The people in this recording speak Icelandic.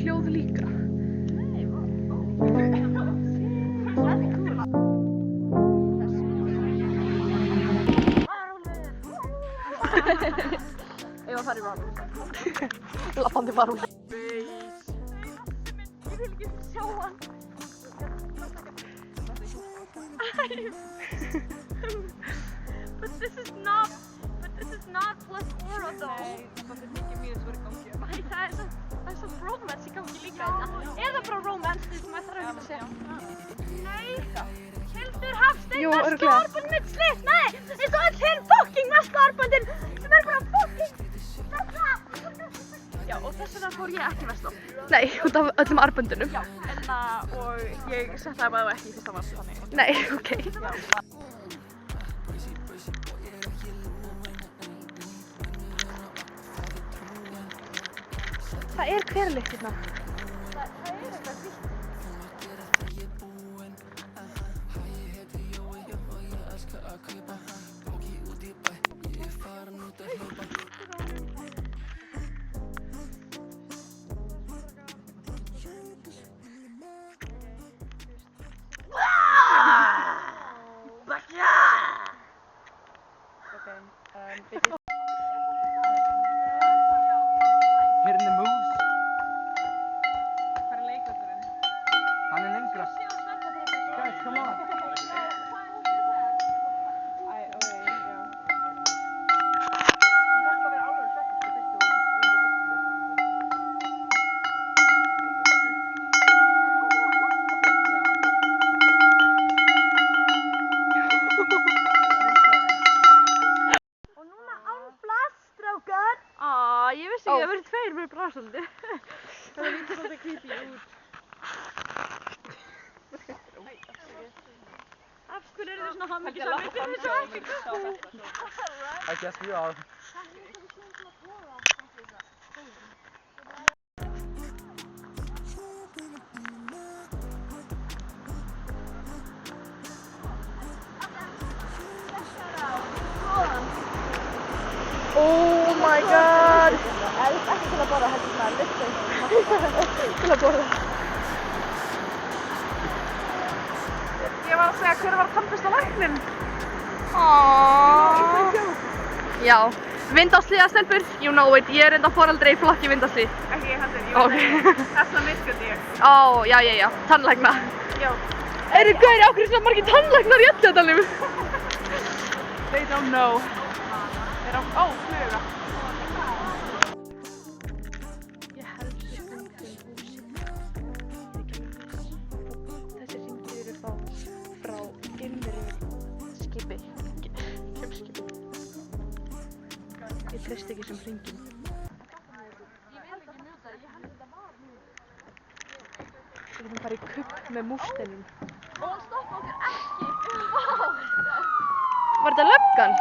hljóð líka. Nei, vá. Ef að fara í varúl. Lappandi varúl. Ég vil ekki sjá hann. But this is not plus aura though. Nei, það er mikið mjög svo í gangi. Æ, það er svo romance í gangi líka þetta. Er það bara romance sem maður þarf ekki að segja? Nei, Hildur Hafstein mesta árbund mitt slitt. Nei, eins og öll hinn fucking mesta árbundin sem er bara fucking mesta. Já, og þess vegna fór ég ekki vestló. Nei, út af öllum arböndunum. Já, og ég setti það bara ekki í fyrsta vass, þannig. Nei, ok. Já. Það er hverlykt hérna. Það er eitthvað fínt. Hitting the moves. Hvað er leikvöldurinn? Hann er lengra. Guys, come on. Æ, ok, já. Þetta verður alveg svekkt, sko, fyrst þú Og núna án blast, strákar. Ég vissi ekki að það verið tveir með brásandi. Það lítur svolítið creepy út. Af hverju eru þið svona hamingjusamir? Þið eru svo ekki kúkú. I guess we are. Oh my god. Ekki til að borða, heldur svona lyftu. Til að borða. Ég var að segja hver var tannbursta lækninn. Já. Vindásslíða stelpur, you know it. Ég er enda foreldri í flokki vindásslí. Ekki ég heldur, ég Ok. Þessna miskundi ég. Ó, já, tannlækna. Já. Eru gæri, á hverju svona margir tannlæknar í Elliðaárdalnum? They don't know. Ó, fluga. Ég held sér stundum húsið. Þessi hringir eru frá innri skipi. Kjöpskipi. Ég treysti ekki sem hringin. Við getum farið í kubb með múrsteinum. Og hann stoppa okkur ekki. Var þetta löggan?